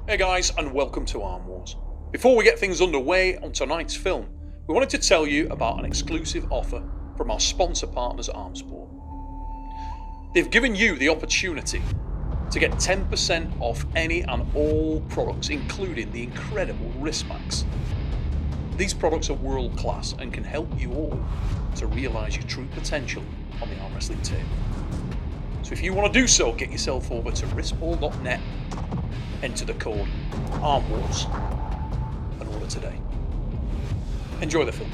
Hey guys, and welcome to Arm Wars. Before we get things underway on tonight's film, we wanted to tell you about an exclusive offer from our sponsor partners Armsport. They've given you the opportunity to get 10% off any and all products, including the incredible wristbacks. These products are world class and can help you all to realise your true potential on the arm wrestling table. So if you want to do so, get yourself over to wristball.net, enter the code ARMWARS and order today. Enjoy the film.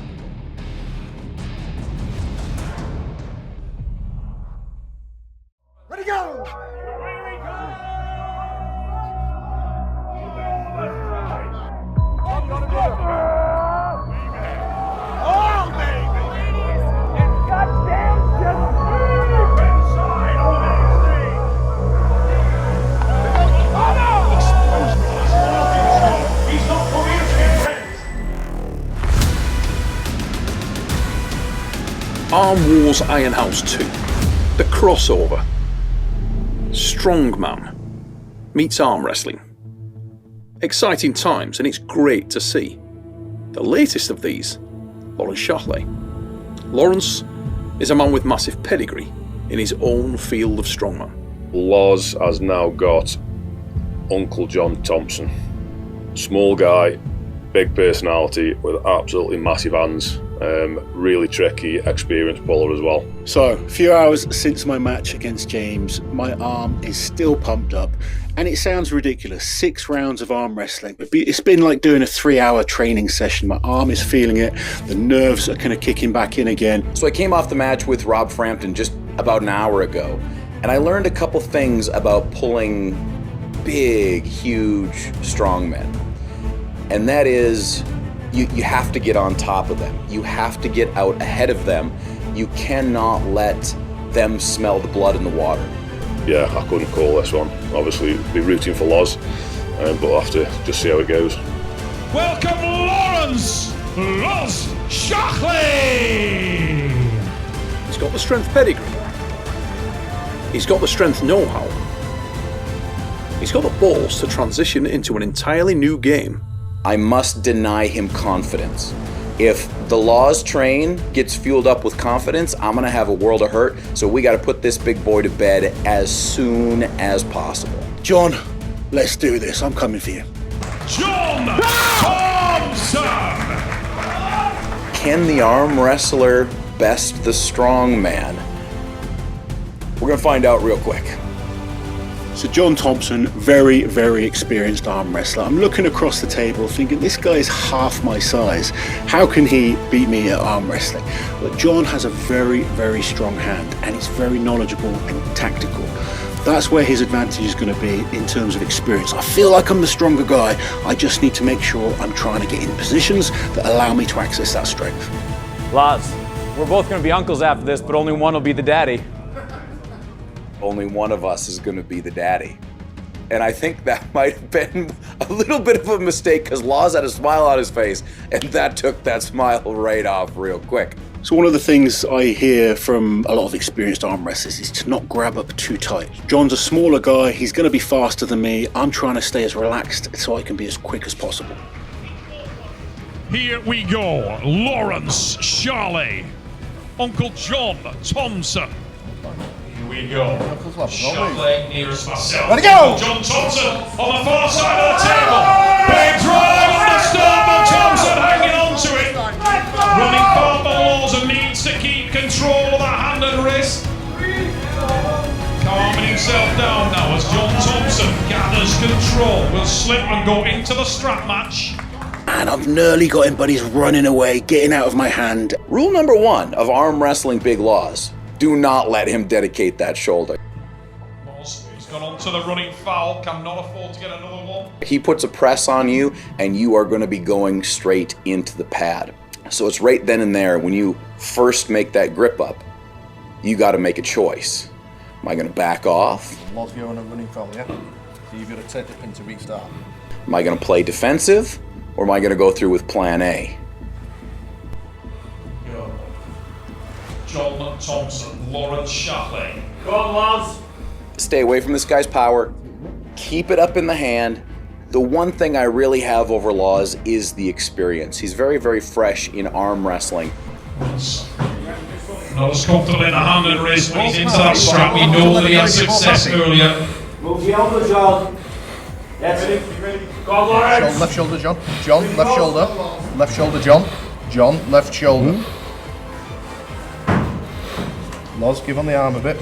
Ready, go! Oh, baby! It's goddamn just move inside on this thing! Oh, no! He's not coming in his Arm Wars Iron House 2. The crossover. Strongman meets arm wrestling. Exciting times, and it's great to see. The latest of these, Laurence Shahlaei. Laurence is a man with massive pedigree in his own field of strongman. Loz has now got Uncle John Thompson. Small guy, big personality with absolutely massive hands. Really tricky, experienced bowler as well. So, a few hours since my match against James, my arm is still pumped up, and it sounds ridiculous. 6 rounds of arm wrestling. It's been like doing a 3-hour training session. My arm is feeling it. The nerves are kind of kicking back in again. So I came off the match with Rob Frampton just about an hour ago, and I learned a couple things about pulling big, huge strongmen. And that is, you have to get on top of them. You have to get out ahead of them. You cannot let them smell the blood in the water. Yeah, I couldn't call this one. Obviously, be rooting for Loz, but we'll have to just see how it goes. Welcome, Laurence Shahlaei! He's got the strength pedigree. He's got the strength know-how. He's got the balls to transition into an entirely new game. I must deny him confidence. If the Laws train gets fueled up with confidence, I'm gonna have a world of hurt, so we gotta put this big boy to bed as soon as possible. John, let's do this. I'm coming for you. John Thompson! Can the arm wrestler best the strong man? We're gonna find out real quick. So John Thompson, very, very experienced arm wrestler. I'm looking across the table thinking, this guy is half my size. How can he beat me at arm wrestling? But John has a very, very strong hand, and he's very knowledgeable and tactical. That's where his advantage is going to be in terms of experience. I feel like I'm the stronger guy. I just need to make sure I'm trying to get in positions that allow me to access that strength. Laz, we're both going to be uncles after this, but only one will be the daddy. Only one of us is going to be the daddy. And I think that might have been a little bit of a mistake, because Laws had a smile on his face, and that took that smile right off real quick. So one of the things I hear from a lot of experienced arm wrestlers is to not grab up too tight. John's a smaller guy, he's going to be faster than me. I'm trying to stay as relaxed so I can be as quick as possible. Here we go, Laurence Shahlaei, Uncle John Thompson. Here we go. Shahlaei nearest myself. Let it go! John Thompson on the far side of the table. Big drive on the stump, but Thompson hanging on to it. Running far for Laws and needs to keep control of the hand and wrist. Calming himself down now as John Thompson gathers control. Will slip and go into the strap match. And I've nearly got him, but he's running away, getting out of my hand. Rule number 1 of arm wrestling big Laws: do not let him dedicate that shoulder. He's gone on to the running foul, cannot afford to get another one. He puts a press on you, and you are going to be going straight into the pad. So it's right then and there, when you first make that grip up, you got to make a choice. Am I going to back off? Loz, you're on a running foul, yeah? So you've got to take the pin to restart. Am I going to play defensive, or am I going to go through with plan A? Go. John Thompson, Laurence Shahlaei. Go on, Laz. Stay away from this guy's power. Keep it up in the hand. The one thing I really have over Laws is the experience. He's very, very fresh in arm wrestling. Not as comfortable in the hand and wrist, but he's into that strap. We know that he had success earlier. Move the elbow, John. That's it. Go on, Laurence. Left shoulder, John. John, left shoulder. Left shoulder, John. John, left shoulder. Loz, give on the arm a bit.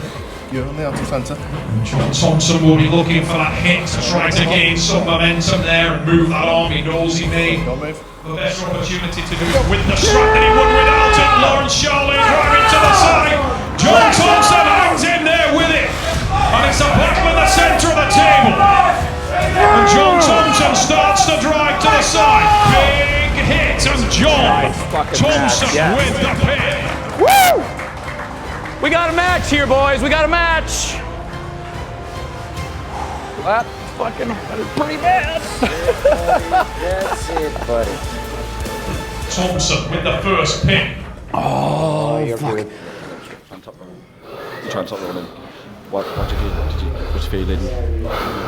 Give on the outer centre. John Thompson will be looking for that hit to try to gain some momentum there and move that arm. He knows he may. Don't move. The better opportunity to do it with the strap that he would without it. Laurence Shahlaei driving to the side. John Thompson hangs in there with it. And it's a battle in the centre of the table. And John Thompson starts to drive to the side. Big hit, and John Thompson with the pin. Woo! We got a match here, boys. We got a match. That is pretty bad. That's it, buddy. Thompson with the first pin. Oh, you're You good. trying to top roll him. Why'd you do that? Was he feeling?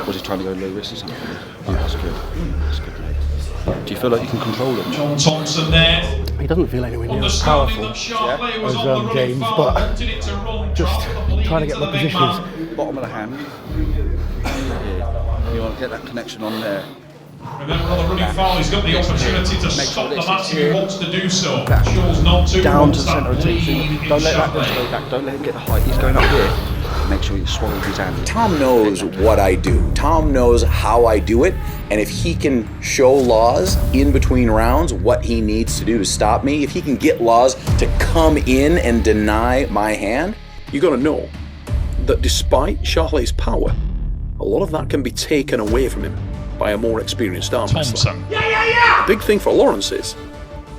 Was he trying to go low wrist or something? Oh, that's good. That's good, mate. Do you feel like you can control him? John Thompson there. He doesn't feel anywhere near as powerful as James, but just trying to get my positions. Bottom of the hand. Here. You want to get that connection on there. Remember, on the running foul, he's got the opportunity to stop the match if he wants to do so. Chose not to. Down to the centre of the team. Don't let that go back. Don't let him get the height. He's going up here. Make sure he swallows his hand. Tom knows what I do. Tom knows how I do it, and if he can show Laws in between rounds what he needs to do to stop me, if he can get Laws to come in and deny my hand, you got to know that despite Shahlei's power, a lot of that can be taken away from him by a more experienced arm wrestler. The big thing for Laurence is,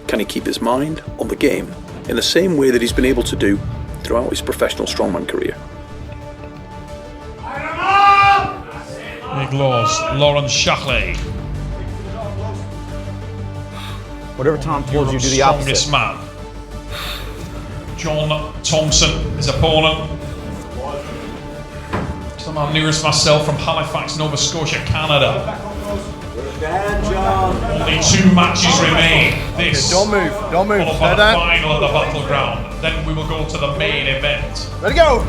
can he keep his mind on the game in the same way that he's been able to do throughout his professional strongman career? Big loss, Laurence Shahlaei. Whatever Tom told you, do the opposite. Strongest man. John Thompson, his opponent. The man nearest myself from Halifax, Nova Scotia, Canada. Only 2 matches remain. This Don't move. followed by the final of the battleground. Then we will go to the main event. Ready, go!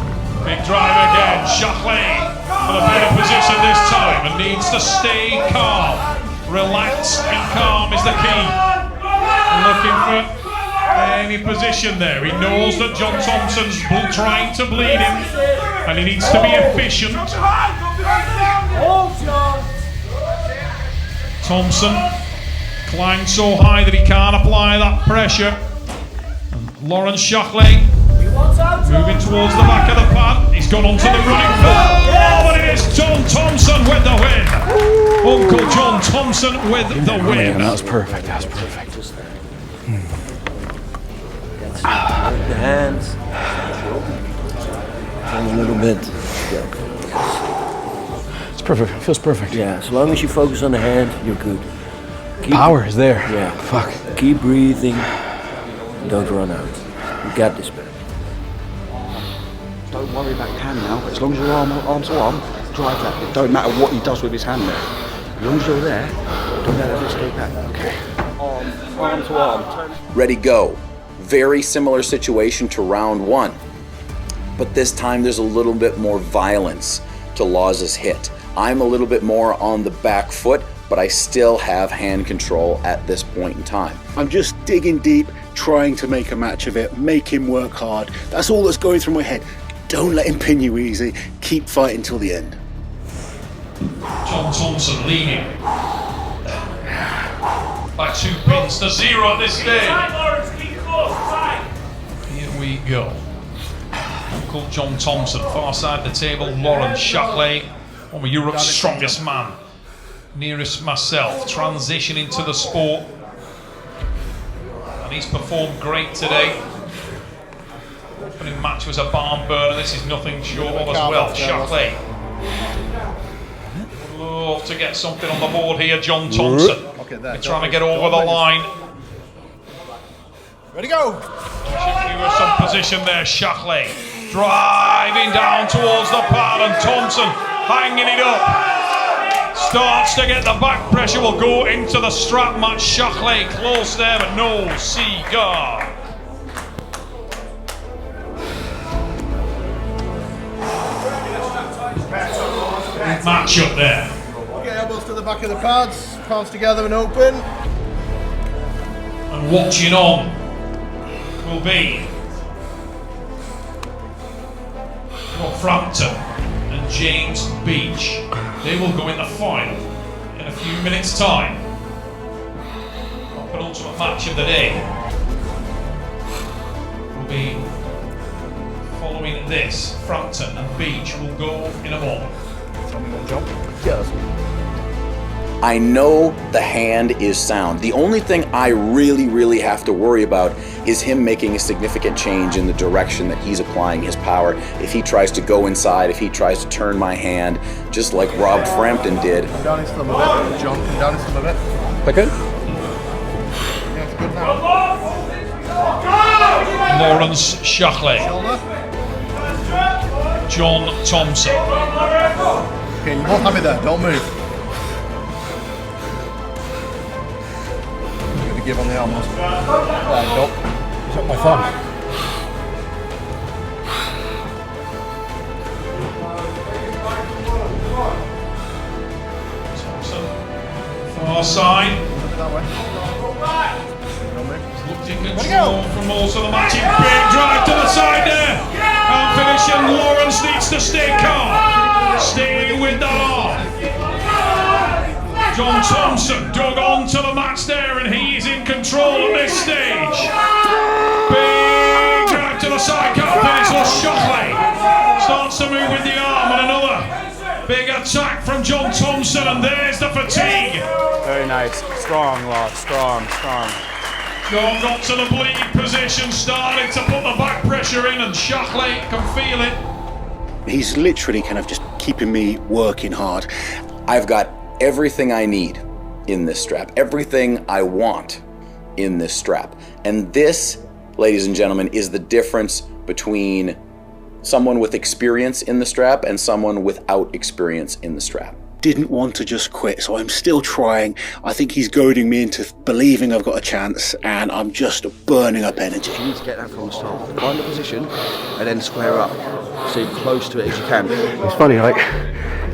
Big drive again. Shahlaei for a better position this time and needs to stay calm. Relax and calm is the key. Looking for any position there. He knows that John Thompson's trying to bleed him and he needs to be efficient. Thompson climbed so high that he can't apply that pressure. And Laurence Shahlaei moving towards the back of the pad. He's gone onto the running foul. Oh, but it is John Thompson with the win. Uncle John Thompson with the win. That was perfect. That was perfect. The hands. And a little bit. It's perfect. It feels perfect. Yeah, as long as you focus on the hand, you're good. Power is there. Yeah. Fuck. Keep breathing. Don't run out. You got this, man. Don't worry about your hand now. As long as your arm's to arm, drive that. It don't matter what he does with his hand there. As long as you're there, don't let that escape back. Okay. Arm to arm. ready, go. Very similar situation to round 1. But this time there's a little bit more violence to Laws's hit. I'm a little bit more on the back foot, but I still have hand control at this point in time. I'm just digging deep, trying to make a match of it, make him work hard. That's all that's going through my head. Don't let him pin you easy. Keep fighting till the end. John Thompson leading by 2 pins to 0 at this stage. Here we go. Uncle John Thompson, far side of the table. Laurence Shahlaei, one of Europe's strongest man. Nearest myself, transitioning to the sport. And he's performed great today. Opening match was a barn burner. This is nothing short of as well. Shahlaei. Would love to get something on the board here, John Thompson. They're trying to get over the line. Ready, go! He was some position there, Shahlaei. Driving down towards the pad, and Thompson hanging it up. Starts to get the back pressure, will go into the strap match. Shahlaei close there, but no cigar. Match up there. Okay, elbows to the back of the pads, palms together and open. And watching on will be Rob Frampton and James Beech. They will go in the final in a few minutes' time. Our penultimate match of the day will be following this. Frampton and Beech will go in a moment. I know the hand is sound. The only thing I really have to worry about is him making a significant change in the direction that he's applying his power. If he tries to go inside, if he tries to turn my hand, just like Rob Frampton did. Come down into them a bit, John, come down into them a bit. That good? Yeah, it's good now. Laurence Shahlaei. John Thompson. Okay, you both have it there, don't move. Give a give on the elbows. Nope. It's up my thumb. Thompson. Far side. That way. Looked in control for most of the match. Big drive to the side there. And finishing. Laurence needs to stay calm. Stay with that arm. John Thompson dug onto the mats there, and he's in control at this stage. Big drive to the side, can't finish. So Shahlaei starts to move with the arm, and another big attack from John Thompson, and there's the fatigue. Very nice. Strong, Lord. Strong. John got to the bleed position, starting to put the back pressure in, and Shahlaei can feel it. He's literally kind of just keeping me working hard. I've got everything I need in this strap, everything I want in this strap. And this, ladies and gentlemen, is the difference between someone with experience in the strap and someone without experience in the strap. Didn't want to just quit, so I'm still trying. I think he's goading me into believing I've got a chance, and I'm just burning up energy. You need to get that from the start. Find the position and then square up. Stay close to it as you can. It's funny, like,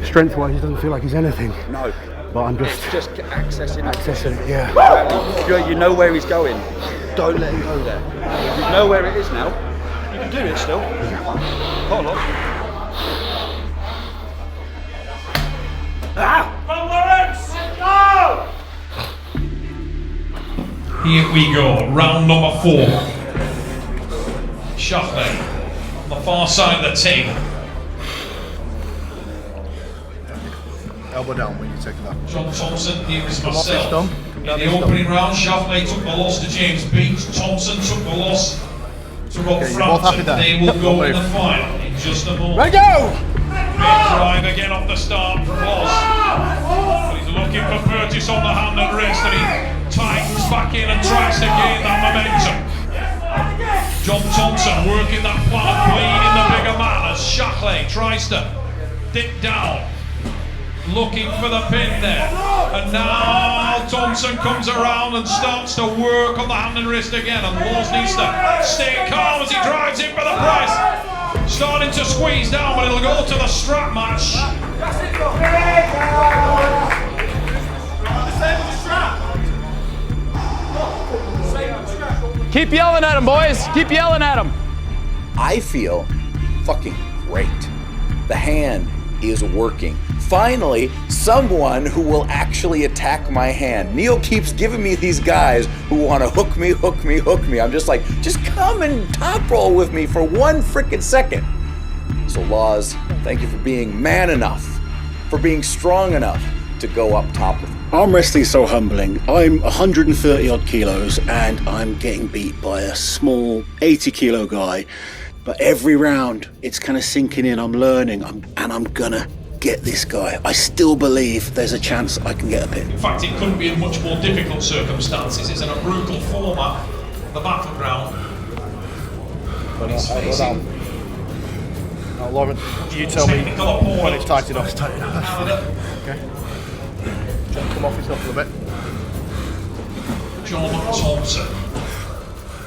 strength-wise, he doesn't feel like he's anything. No. But I'm just accessing it, yeah. You know where he's going. Don't let him go there. You know where it is now. You can do it still. Hold on. Here we go, round number 4. Shahlaei on the far side of the table. Elbow down when you take that. John Thompson, here is Come off this myself. thumb. In the opening round, Shahlaei took the loss to James Beech. Thompson took the loss to Rob Frampton. They will go in the final in just a moment. Ready, go! Big drive again off the start from Loss. But he's looking for purchase on the hand and wrist, and he tightens back in and tries to gain that momentum. John Thompson working that plan of bleeding the bigger man as Shahlaei tries to dip down, looking for the pin there. And now Thompson comes around and starts to work on the hand and wrist again, and Laws needs to stay calm as he drives in for the price. Starting to squeeze down, but it'll go to the strap match. Keep yelling at him, boys. Keep yelling at him. I feel fucking great. The hand is working. Finally, someone who will actually attack my hand. Neil keeps giving me these guys who want to hook me. I'm just like, just come and top roll with me for one freaking second. So Laws, thank you for being man enough, for being strong enough to go up top with me. Arm wrestling's so humbling. I'm 130 odd kilos and I'm getting beat by a small 80 kilo guy. But every round, it's kind of sinking in. I'm learning, and I'm gonna get this guy. I still believe there's a chance I can get a pin. In fact, it couldn't be in much more difficult circumstances. It's in a brutal format, the battleground. But he's facing... Now, Laurence, you tell me when it's tight enough. It's tight enough. Okay. John, come off his knuckle a bit. John Thompson.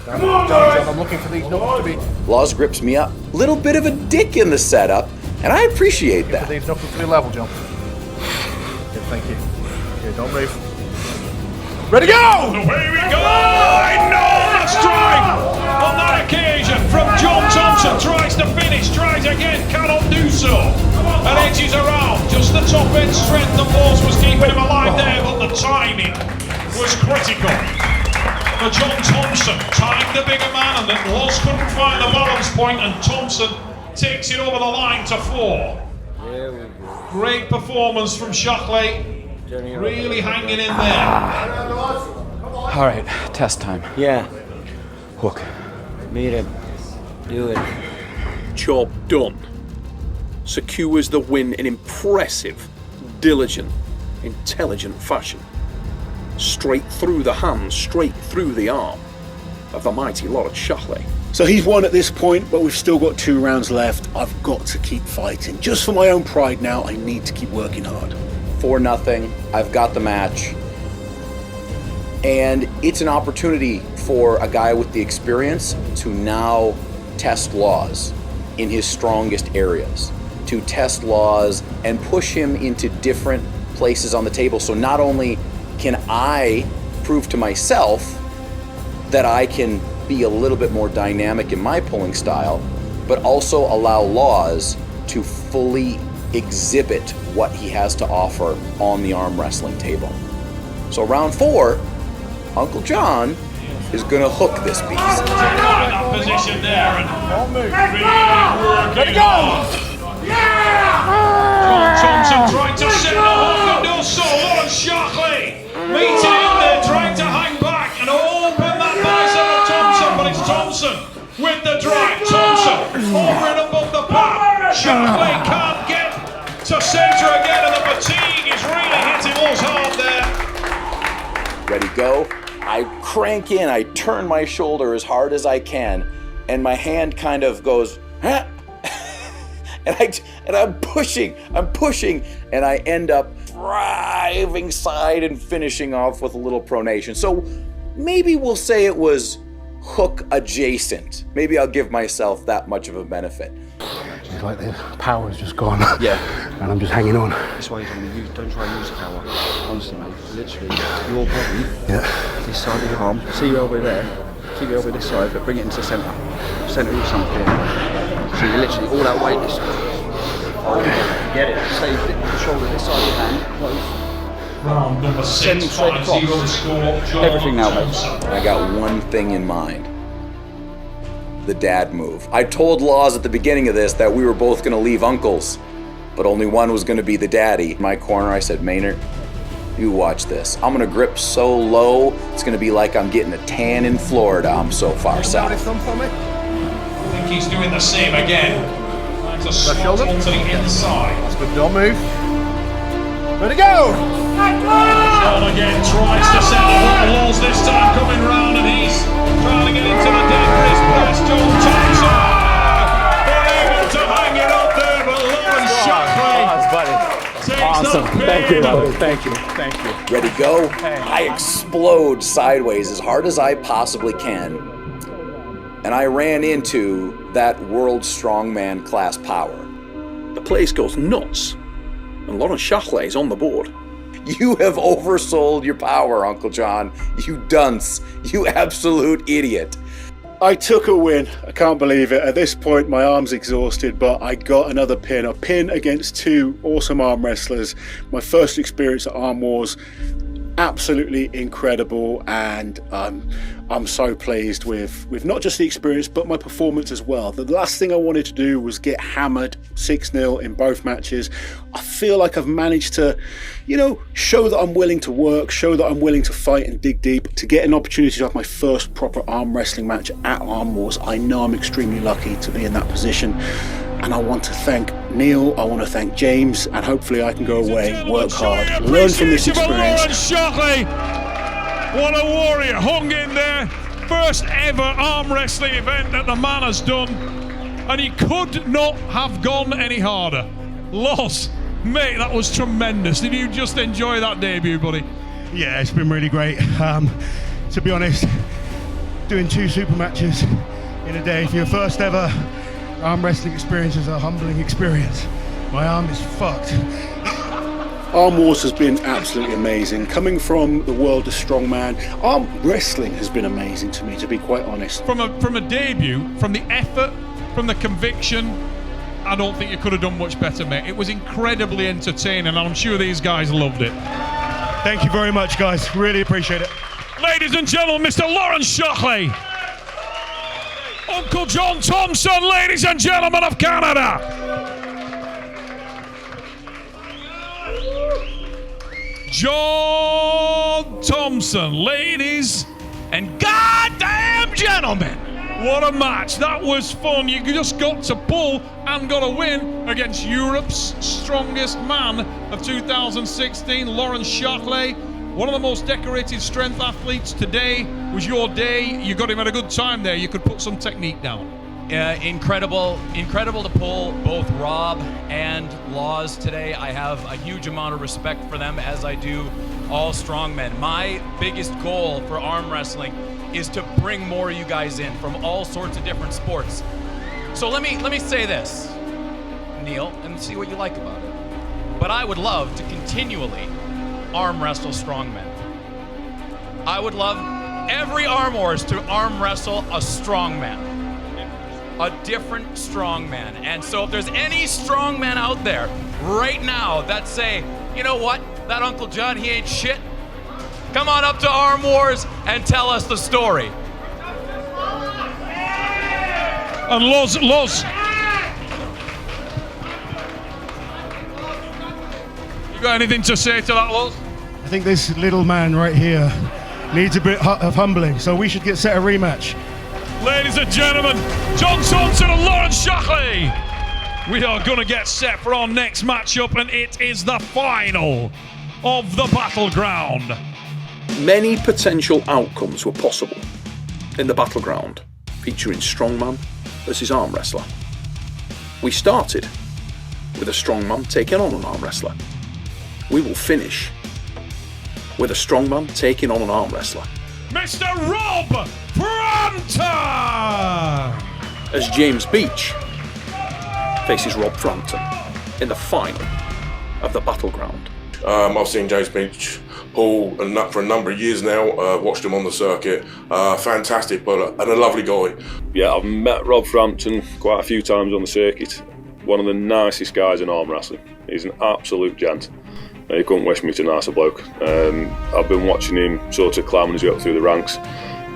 Come on, John, I'm looking for these knuckles to be... Laws grips me up. Little bit of a dick in the setup, and I appreciate that. These knuckles to be level, John. Good, thank you. Okay, don't move. Ready, go! Away we go! Enormous strike on that occasion from John Thompson. Tries to finish, tries again, cannot do so. And edges around. Just the top end strength of Laws was keeping him alive there, but the timing was critical. For John Thompson, timed the bigger man, and then Laws couldn't find the balance point, and Thompson takes it over the line to 4. Great performance from Shahlaei. Really hanging in there. All right, test time. Yeah. Hook. Meet him. Do it. Job done. Secures the win in impressive, diligent, intelligent fashion. Straight through the hands, straight through the arm of the mighty Laurence Shahlaei. So he's won at this point, but we've still got 2 rounds left. I've got to keep fighting. Just for my own pride now, I need to keep working hard. 4-0. I've got the match. And it's an opportunity for a guy with the experience to now test Laws in his strongest areas. To test Laws and push him into different places on the table. So not only can I prove to myself that I can be a little bit more dynamic in my pulling style, but also allow Laws to fully exhibit what he has to offer on the arm wrestling table. So round 4, Uncle John is gonna hook this beast. That position there and really working hard. John Thompson trying to set the hook and does so. Laurence Shahlaei meeting in there, trying to hang back and open that bicep of Thompson, but it's Thompson with the drive. Thompson over and above the pad. Shahlaei can't get to center again, and the fatigue is really hitting us hard there. Ready, go. I crank in, I turn my shoulder as hard as I can, and my hand kind of goes, huh? and I'm pushing, and I end up driving side and finishing off with a little pronation. So maybe we'll say it was hook adjacent. Maybe I'll give myself that much of a benefit. It's like the power's just gone. Yeah. And I'm just hanging on. That's why you don't try and use the power. Honestly, mate. Literally, your body, this side of your arm, see your elbow there, keep your elbow this side, but bring it into the centre. Centre your stomach here. So you're literally all that weight this side. Get it. Say the shoulder this side of your hand, close. Round number 6, 5-0 score. Everything now, mate. I got one thing in mind. The dad move. I told Laws at the beginning of this that we were both going to leave uncles, but only one was going to be the daddy. In my corner, I said, Maynard, you watch this. I'm going to grip so low, it's going to be like I'm getting a tan in Florida. I'm so far south. I think he's doing the same again. Trying to swat onto the inside. That's good, don't move. Ready, go! John again tries to set the hook. Laws this time coming round, and he's trying to get into the dead wrist press. John Thompson able to hang it up there, but Laurence Shahlaei Awesome. Thank you, buddy. Thank you. Ready, go? I explode sideways as hard as I possibly can, and I ran into that World Strongman class power. The place goes nuts, and Laurence Shahlaei is on the board. You have oversold your power, Uncle John. You dunce. You absolute idiot. I took a win. I can't believe it. At this point, my arm's exhausted, but I got another pin. A pin against 2 awesome arm wrestlers. My first experience at Arm Wars. Absolutely incredible, and I'm so pleased with not just the experience but my performance as well. The last thing I wanted to do was get hammered 6-0 in both matches. I feel like I've managed to, show that I'm willing to work, show that I'm willing to fight and dig deep. To get an opportunity to have my first proper arm wrestling match at Arm Wars, I know I'm extremely lucky to be in that position. And I want to thank Neil, I want to thank James, and hopefully I can go away, work hard, learn from this experience. Shahlaei, what a warrior, hung in there. First ever arm wrestling event that the man has done, and he could not have gone any harder. Loss Mate, that was tremendous. Did you just enjoy that debut, buddy? Yeah, it's been really great. To be honest, doing 2 super matches in a day for your first ever arm wrestling experience is a humbling experience. My arm is fucked. Arm Wars has been absolutely amazing. Coming from the world of strongman, arm wrestling has been amazing to me, to be quite honest. From a debut, from the effort, from the conviction, I don't think you could have done much better, mate. It was incredibly entertaining, and I'm sure these guys loved it. Thank you very much, guys. Really appreciate it. Ladies and gentlemen, Mr. Laurence Shahlaei. Uncle John Thompson, ladies and gentlemen of Canada. John Thompson, ladies and goddamn gentlemen. What a match. That was fun. You just got to pull and got a win against Europe's strongest man of 2016, Laurence Shahlaei. One of the most decorated strength athletes. Today was your day. You got him at a good time there. You could put some technique down. Incredible to pull both Rob and Laws today. I have a huge amount of respect for them, as I do all strongmen. My biggest goal for arm wrestling is to bring more of you guys in from all sorts of different sports. So let me say this, Neil, and see what you like about it. But I would love to continually arm wrestle strongmen. I would love every Arm Wars to arm wrestle a strongman. A different strongman. And so if there's any strongmen out there right now that say, you know what, that Uncle John, he ain't shit, come on up to Arm Wars and tell us the story. And Loz. You got anything to say to that, Loz? I think this little man right here needs a bit of humbling, so we should get set a rematch. Ladies and gentlemen, John Thompson and Laurence Shahlaei. We are going to get set for our next matchup, and it is the final of the battleground. Many potential outcomes were possible in the battleground, featuring strongman versus arm wrestler. We started with a strongman taking on an arm wrestler. We will finish with a strongman taking on an arm wrestler. Mr. Rob Frampton! As James Beech faces Rob Frampton in the final of the battleground. I've seen James Beech pull for a number of years now, watched him on the circuit. Fantastic puller and a lovely guy. Yeah, I've met Rob Frampton quite a few times on the circuit. One of the nicest guys in arm wrestling. He's an absolute gent. He couldn't wish me to a nicer bloke. I've been watching him sort of climbing his way up through the ranks,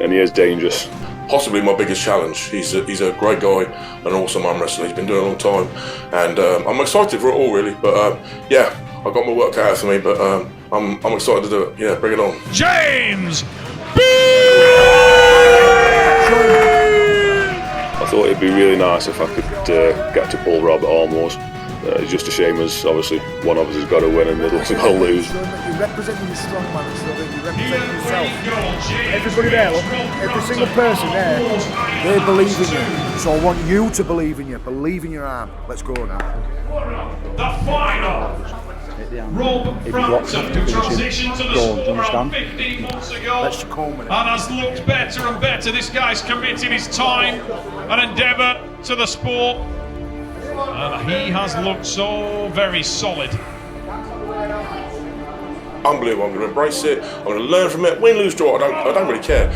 and he is dangerous. Possibly my biggest challenge. He's a great guy, an awesome arm wrestler. He's been doing it a long time, and I'm excited for it all, really. But yeah, I've got my work cut out for me, but I'm excited to do it. Yeah, bring it on. James Beech! I thought it'd be really nice if I could get to pull Rob at Arm Wars. It's just a shame as obviously one of us has got to win and the other has got to lose. You're representing the strongman, you're representing yourself. Everybody there, look, every single person there, they believe in you. So I want you to believe in you, believe in your arm. Let's go now. The final! Rob Frampton, who transitioned to the sport around 15 months ago and has looked better and better. This guy's committed his time and endeavour to the sport. And he has looked so very solid. Unbelievable. I'm going to embrace it. I'm going to learn from it. Win, lose, draw. I don't really care.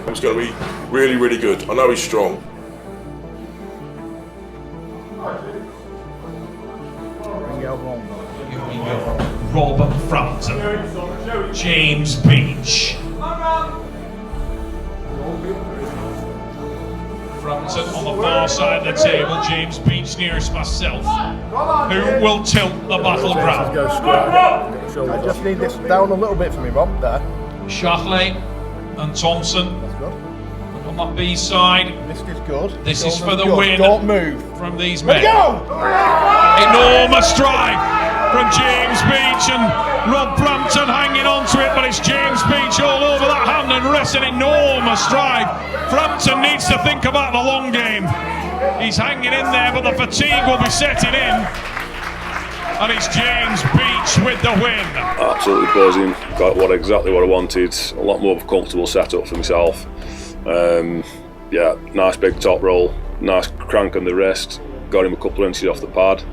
It's going to be really, really good. I know he's strong. Rob Frampton, James Beech. Frampton on the far side of the table, James Beech nearest myself, who will tilt the battleground. I just need this down a little bit for me, Rob, there. Shahlaei and Thompson on that B side. This is good. This is for the win. Don't move. From these men. Enormous strike from James Beech, and Rob Frampton hanging on to it, but it's James Beech all over that hand and wrist. press an enormous drive. Frampton needs to think about the long game. He's hanging in there, but the fatigue will be setting in. And it's James Beech with the win. Absolutely buzzing. Got exactly what I wanted. A lot more of a comfortable setup for myself. Yeah, nice big top roll, nice crank on the wrist. Got him a couple of inches off the pad.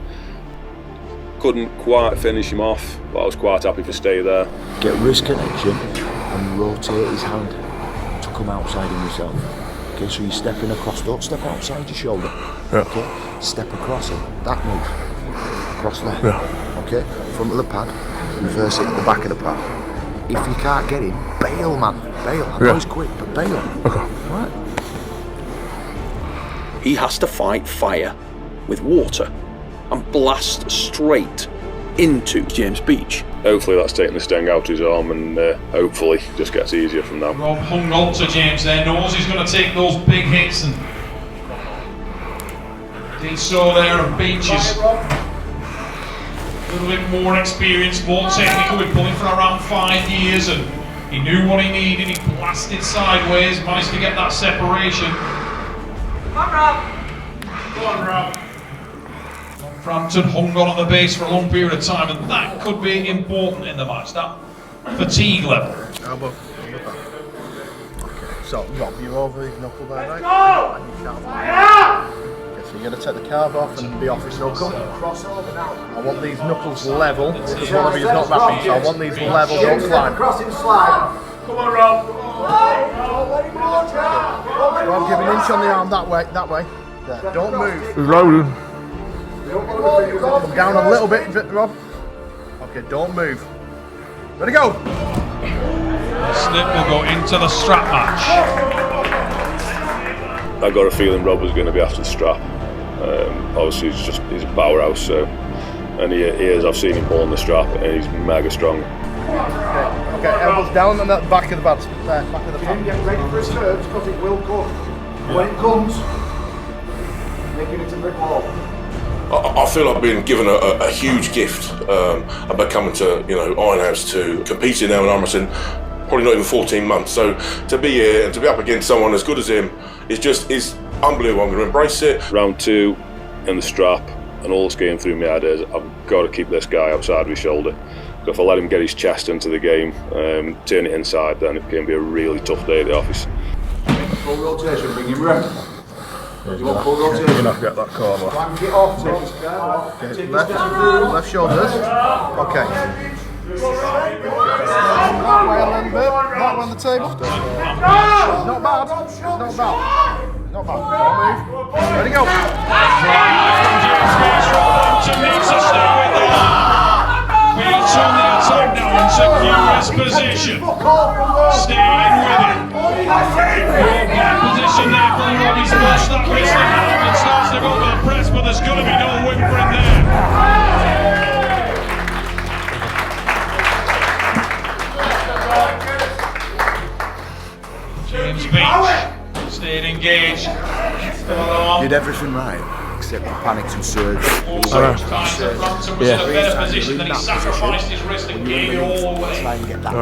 Couldn't quite finish him off, but I was quite happy to stay there. Get wrist connection and rotate his hand to come outside of yourself. Okay, so you're stepping across, don't step outside your shoulder. Yeah. Okay, step across it, that move. Across there. Yeah. Okay, front of the pad, reverse it at the back of the pad. If you can't get him, bail, man. Bail. I know he's quick, but bail. Okay. Right. He has to fight fire with water and blast straight into James Beech. Hopefully that's taking the sting out of his arm, and hopefully just gets easier from now. Rob hung on to James there, knows he's going to take those big hits, and did so there. And Beech is a little bit more experienced, more technical. We've pulling for around 5 years, and he knew what he needed. He blasted sideways, managed to get that separation. Come on, Rob. Come on, Rob. Frampton hung on at the base for a long period of time, and that could be important in the match, that fatigue level. Elbow. Okay, so Rob, you're over his knuckle there, right? Go! And you can't. Okay, so you're going to take the carve off and be off his knuckle. I want these knuckles level, because one of you is not wrapping, so I want these level, don't slide. Crossing slide. Come on, Rob. Rob, give an inch on the arm that way, that way. There. Don't move. He's loading. Come down a little bit, Rob. Okay, don't move. Ready, go. The slip will go into the strap match. I got a feeling Rob was going to be after the strap. Obviously he's a powerhouse, so, and he is. I've seen him pulling the strap, and he's mega strong. Okay, elbows down and at the back of the pad. Back of the pad. Get ready for his serves, because it will come. When it comes, making it a brick wall. I feel I've been given a huge gift about coming to Ironhouse to competing now in arm wrestling. Probably not even 14 months. So to be here and to be up against someone as good as him is unbelievable. I'm going to embrace it. Round 2 in the strap, and all that's going through my head is I've got to keep this guy outside of his shoulder. So if I let him get his chest into the game, turn it inside, then it can be a really tough day at the office. Full rotation, bring him round. You want full You're rotation? not get that corner. Flank it off, take his Left shoulders. Okay. That way a little bit. That way on the table. Not bad. Not bad. Not bad. Don't move. Ready, go. Frampton needs to stay with that. Beech on the attack now in securest position. Staying with it. Bad position there for Rob. He's pushed that wrist around and starts to go for the press, but there's going to be no win for him there. James Beech stayed engaged. Did everything right, except the panics and surge. Frampton was in a better position than he sacrificed his wrist and gave it all away. Try and get that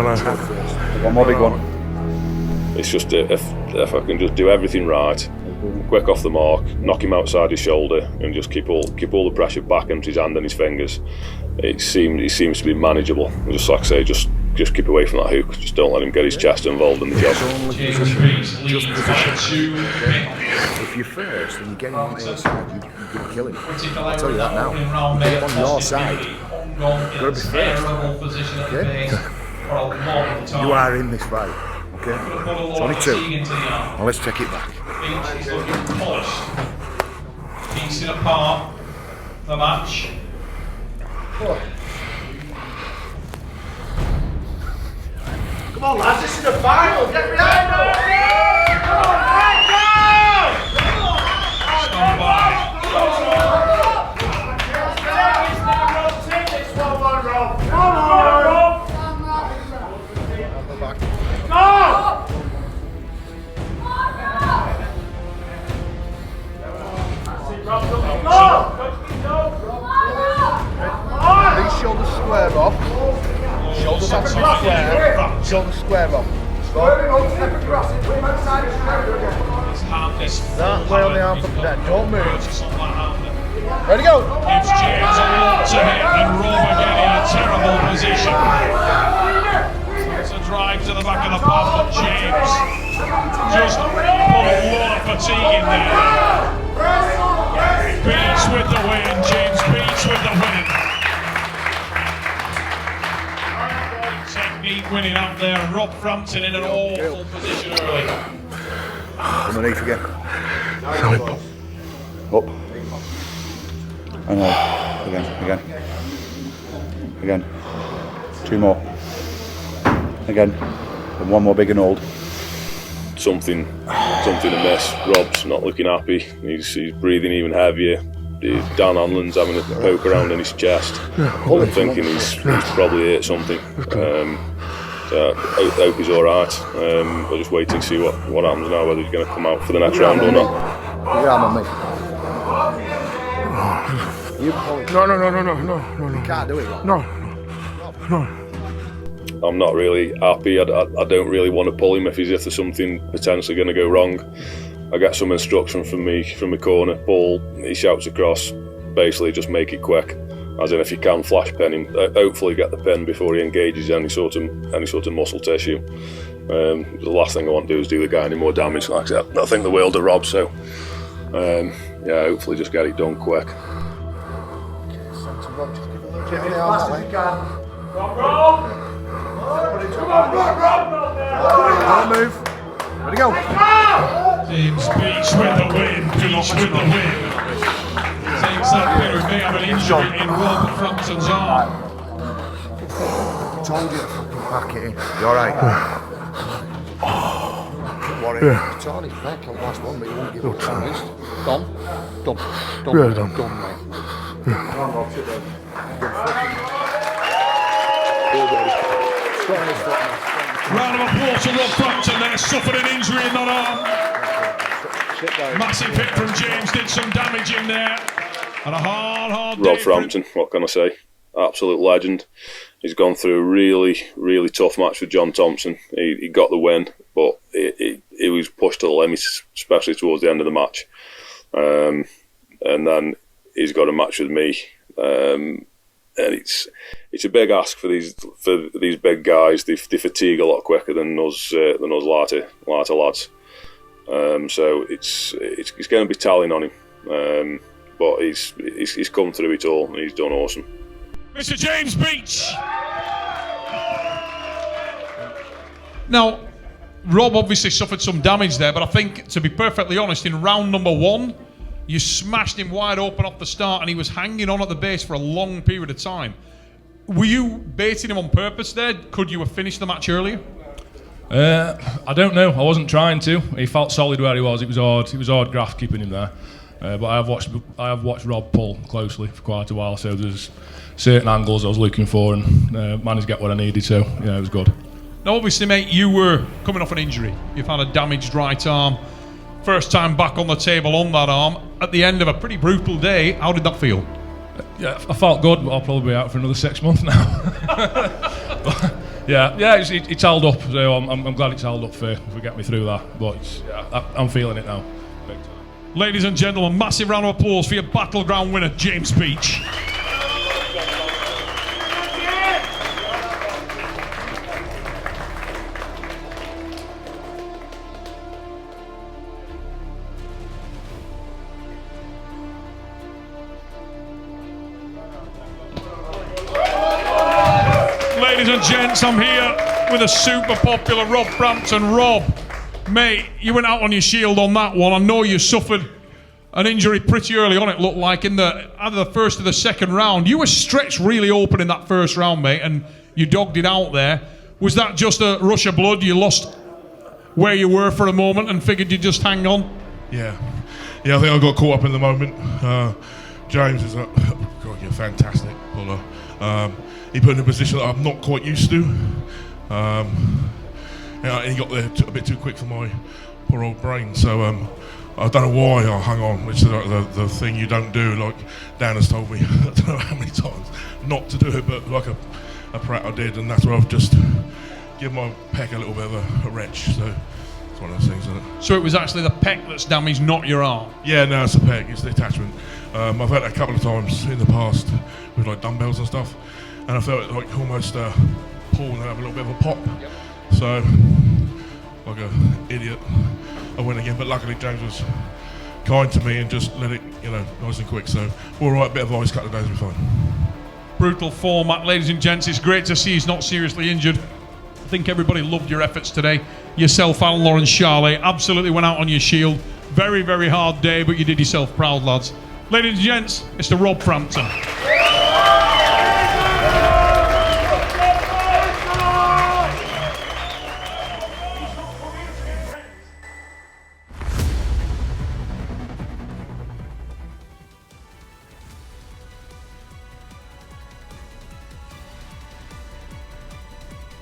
One more big one. It's just if I can just do everything right, quick off the mark, knock him outside his shoulder, and just keep all the pressure back into his hand and his fingers. It seems to be manageable. And just like I say, just keep away from that hook. Just don't let him get his chest involved in the job. James Beech leads by 2 If you're first and you get him on the side, you're going to kill him. I'll tell you that now. You get him on your side, you've got to be first. Okay? You are in this fight. Okay? It's only 2. Now let's take it back. Beech is looking polished. Piecing apart the match. Come on, lads, this is the final. Get behind us. Stand by. Take this one, Rob. Come on, Rob. Go! These shoulders square off. Shoulders have to be square. Shoulders square off. That way on the arm from there, don't move. Ready to go! Gives James a lot to hit, and Rob again in a terrible position. It's a drive to the back of the pad, but James just put a lot of fatigue in there. Beech with the win, James Beech with the win. Technique winning out there, and Rob Frampton in an awful position early. Underneath again. Up. And again. 2 more. Again. And 1 more big and old. Something amiss. Rob's not looking happy. He's breathing even heavier. Dan Hanlon's having a poke around in his chest. I'm thinking he's probably hit something. So I hope he's alright. We'll just wait and see what happens now, whether he's going to come out for the next round or not. No. You can't do it. No. I'm not really happy. I don't really want to pull him if there's something potentially going to go wrong. I get some instruction from my corner. Paul, he shouts across, basically just make it quick. As in, if you can flash pen him, hopefully get the pen before he engages any sort of muscle tissue. The last thing I want to do is do the guy any more damage. Like I said, I think the world of Rob, so yeah, hopefully just get it done quick. Don't move. Ready to go. James Beech with the win. Beech with the win. Takes that bit of me of an injury in Rob Frampton's arm. Told you to fucking pack it in. You alright? Don't worry. It's on his back on the last one, but he won't give up. Done, mate. Round of applause to Rob Frampton there, suffered an injury in that arm. Massive hit from James, did some damage in there. And a hard Rob Frampton, what can I say? Absolute legend. He's gone through a really, really tough match with John Thompson. He got the win, but he was pushed to the limits, especially towards the end of the match. And then he's got a match with me. And it's a big ask for these big guys. They fatigue a lot quicker than us lighter lads. So it's going to be telling on him. But he's come through it all and he's done awesome. Mr. James Beech. Now, Rob obviously suffered some damage there, but I think, to be perfectly honest, in round number 1, you smashed him wide open off the start and he was hanging on at the base for a long period of time. Were you baiting him on purpose there? Could you have finished the match earlier? I don't know. I wasn't trying to. He felt solid where he was. It was hard graft keeping him there. But I have watched Rob pull closely for quite a while, so there's certain angles I was looking for and managed to get what I needed, so yeah, it was good. Now obviously, mate, you were coming off an injury. You've had a damaged right arm. First time back on the table on that arm. At the end of a pretty brutal day, how did that feel? Yeah, I felt good, but I'll probably be out for another 6 months now. It's held up, so I'm glad it's held up for get me through that. But I'm feeling it now. Big time. Ladies and gentlemen, massive round of applause for your battleground winner, James Beech. Ladies and gents, I'm here with a super popular Rob Frampton. Rob, mate, you went out on your shield on that one. I know you suffered an injury pretty early on, it looked like, in either the first or the second round. You were stretched really open in that first round, mate, and you dogged it out there. Was that just a rush of blood? You lost where you were for a moment and figured you'd just hang on? Yeah, I think I got caught up in the moment. James is a fantastic puller. He put in a position that I'm not quite used to. And he got there a bit too quick for my poor old brain. So I don't know why I hung on, which is the thing you don't do. Like Dan has told me, I don't know how many times, not to do it, but like a prat I did, and that's where I've just give my pec a little bit of a wrench. So it's one of those things, isn't it? So it was actually the pec that's damaged, not your arm? Yeah, no, it's the pec, it's the attachment. I've had it a couple of times in the past with like dumbbells and stuff, and I felt it like almost pull and have a little bit of a pop. Yep. So, like an idiot, I went again, but luckily James was kind to me and just let it, nice and quick. So, all right, bit of ice, couple of days, we're fine. Brutal format, ladies and gents. It's great to see he's not seriously injured. I think everybody loved your efforts today. Yourself and Laurence Shahlaei absolutely went out on your shield. Very, very hard day, but you did yourself proud, lads. Ladies and gents, Mr. Rob Frampton.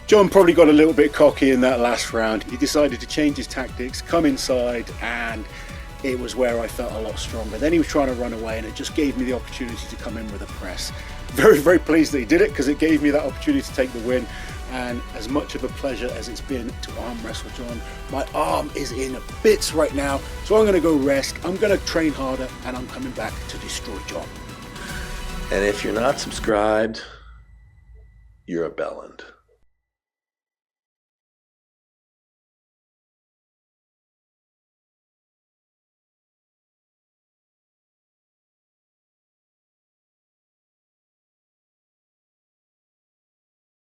John probably got a little bit cocky in that last round. He decided to change his tactics, come inside, and it was where I felt a lot stronger. Then he was trying to run away, and it just gave me the opportunity to come in with a press. Very, very pleased that he did it, because it gave me that opportunity to take the win. And as much of a pleasure as it's been to arm wrestle John, my arm is in bits right now, so I'm going to go rest, I'm going to train harder, and I'm coming back to destroy John. And if you're not subscribed, you're a bellend.